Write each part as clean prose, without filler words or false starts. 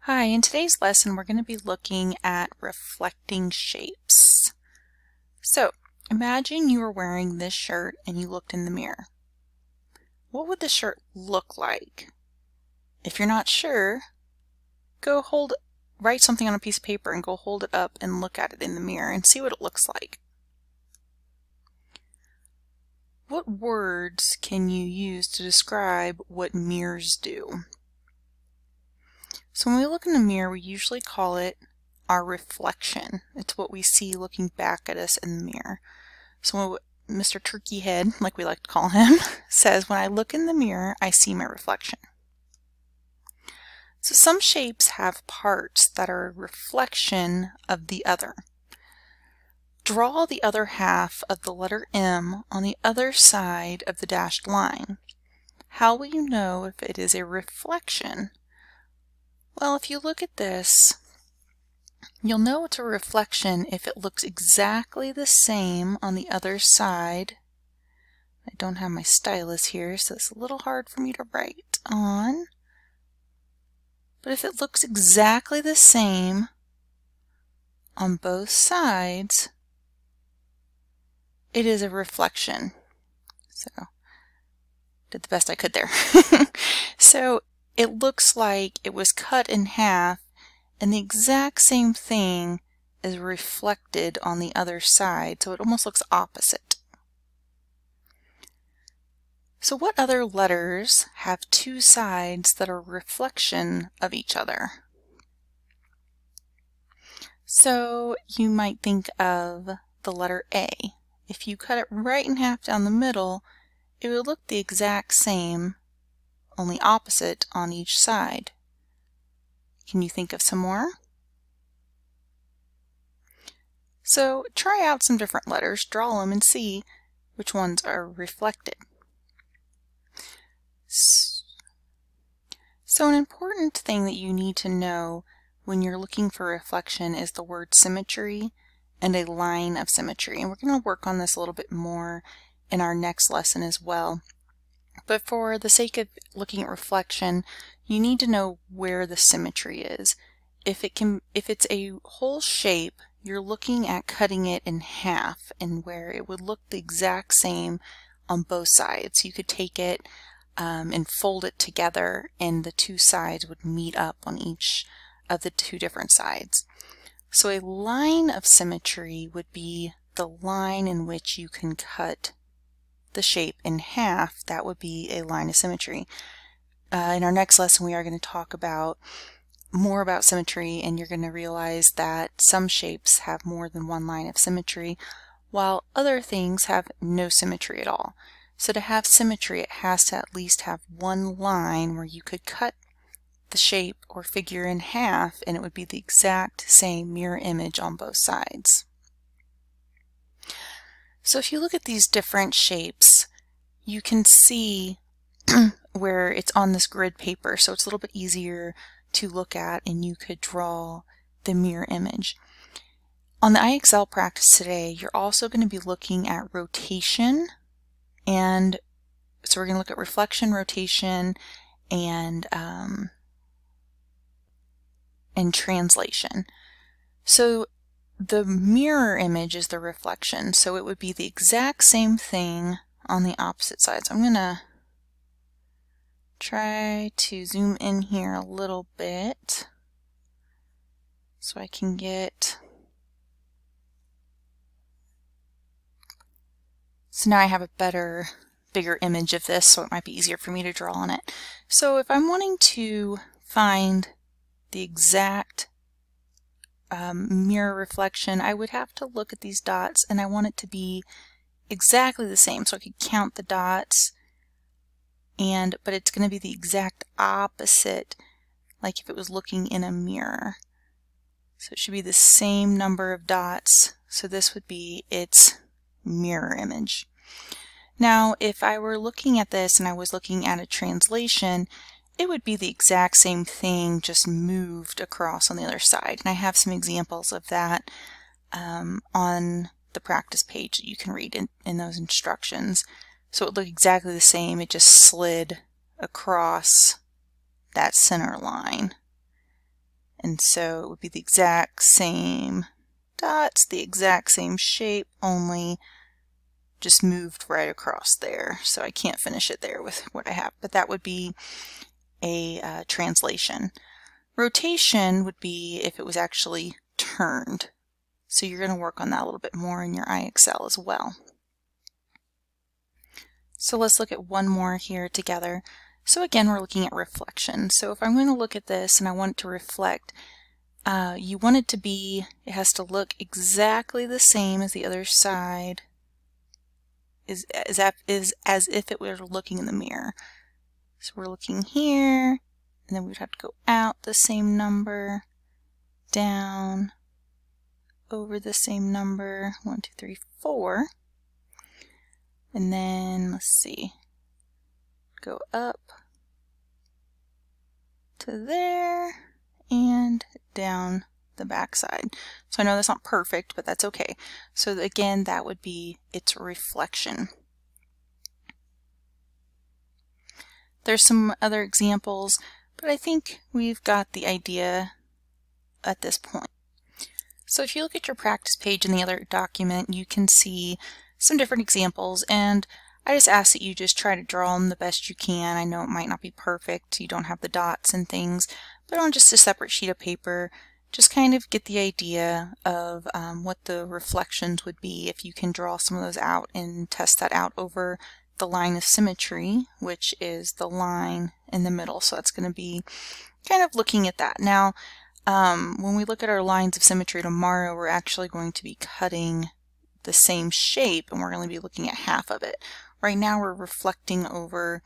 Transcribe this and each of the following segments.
Hi, in today's lesson we're going to be looking at reflecting shapes. So, imagine you were wearing this shirt and you looked in the mirror. What would the shirt look like? If you're not sure, write something on a piece of paper and go hold it up and look at it in the mirror and see what it looks like. What words can you use to describe what mirrors do? So when we look in the mirror, we usually call it our reflection. It's what we see looking back at us in the mirror. So what Mr. Turkey Head, like we like to call him, says, when I look in the mirror, I see my reflection. So some shapes have parts that are a reflection of the other. Draw the other half of the letter M on the other side of the dashed line. How will you know if it is a reflection? Well, if you look at this, you'll know it's a reflection if it looks exactly the same on the other side. I don't have my stylus here, so it's a little hard for me to write on. But if it looks exactly the same on both sides, it is a reflection. So, did the best I could there. So, it looks like it was cut in half and the exact same thing is reflected on the other side, so it almost looks opposite. So what other letters have two sides that are a reflection of each other? So you might think of the letter A. If you cut it right in half down the middle, it would look the exact same, only opposite on each side. Can you think of some more? So try out some different letters, draw them, and see which ones are reflected. So an important thing that you need to know when you're looking for reflection is the word symmetry and a line of symmetry. And we're going to work on this a little bit more in our next lesson as well. But for the sake of looking at reflection, you need to know where the symmetry is. If it's a whole shape, you're looking at cutting it in half and where it would look the exact same on both sides. You could take it and fold it together and the two sides would meet up on each of the two different sides. So a line of symmetry would be the line in which you can cut the shape in half. That would be a line of symmetry. In our next lesson we are going to talk more about symmetry, and you're going to realize that some shapes have more than one line of symmetry while other things have no symmetry at all. So to have symmetry, it has to at least have one line where you could cut the shape or figure in half and it would be the exact same mirror image on both sides. So if you look at these different shapes, you can see where it's on this grid paper, so it's a little bit easier to look at and you could draw the mirror image. On the IXL practice today, you're also going to be looking at rotation, and so we're going to look at reflection, rotation, and translation. So the mirror image is the reflection, so it would be the exact same thing on the opposite sides. I'm going to try to zoom in here a little bit so I can get... So now I have a bigger image of this, so it might be easier for me to draw on it. So if I'm wanting to find the exact mirror reflection, I would have to look at these dots and I want it to be exactly the same, so I could count the dots, but it's going to be the exact opposite, like if it was looking in a mirror. So it should be the same number of dots, so this would be its mirror image. Now if I were looking at this and I was looking at a translation, it would be the exact same thing, just moved across on the other side. And I have some examples of that on the practice page that you can read in those instructions. So it looked exactly the same, it just slid across that center line. And so it would be the exact same dots, the exact same shape, only just moved right across there. So I can't finish it there with what I have, but that would be a translation. Rotation would be if it was actually turned. So you're going to work on that a little bit more in your IXL as well. So let's look at one more here together. So again, we're looking at reflection. So if I'm going to look at this and I want it to reflect, you want it to be, it has to look exactly the same as the other side, is as if it were looking in the mirror. So we're looking here, and then we would have to go out the same number, down, over the same number, 1, 2, 3, 4. And then, let's see, go up to there, and down the back side. So I know that's not perfect, but that's okay. So again, that would be its reflection. There's some other examples, but I think we've got the idea at this point. So if you look at your practice page in the other document, you can see some different examples, and I just ask that you just try to draw them the best you can. I know it might not be perfect, you don't have the dots and things, but on just a separate sheet of paper, just kind of get the idea of what the reflections would be if you can draw some of those out and test that out over the line of symmetry, which is the line in the middle. So that's going to be kind of looking at that. Now, when we look at our lines of symmetry tomorrow, we're actually going to be cutting the same shape, and we're going to be looking at half of it. Right now we're reflecting over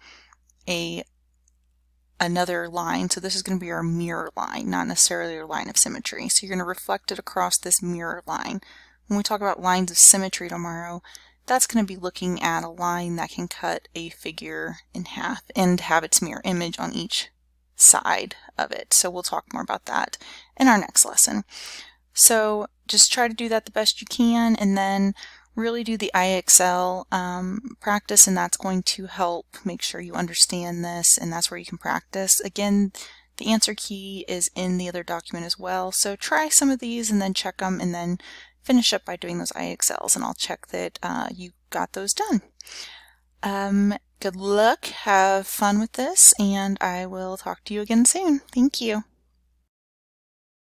another line, so this is going to be our mirror line, not necessarily our line of symmetry. So you're going to reflect it across this mirror line. When we talk about lines of symmetry tomorrow, that's going to be looking at a line that can cut a figure in half and have its mirror image on each side of it. So we'll talk more about that in our next lesson. So just try to do that the best you can, and then really do the IXL practice, and that's going to help make sure you understand this, and that's where you can practice. Again, the answer key is in the other document as well, so try some of these and then check them, and then finish up by doing those IXLs, and I'll check that you got those done. Good luck, have fun with this, and I will talk to you again soon. Thank you.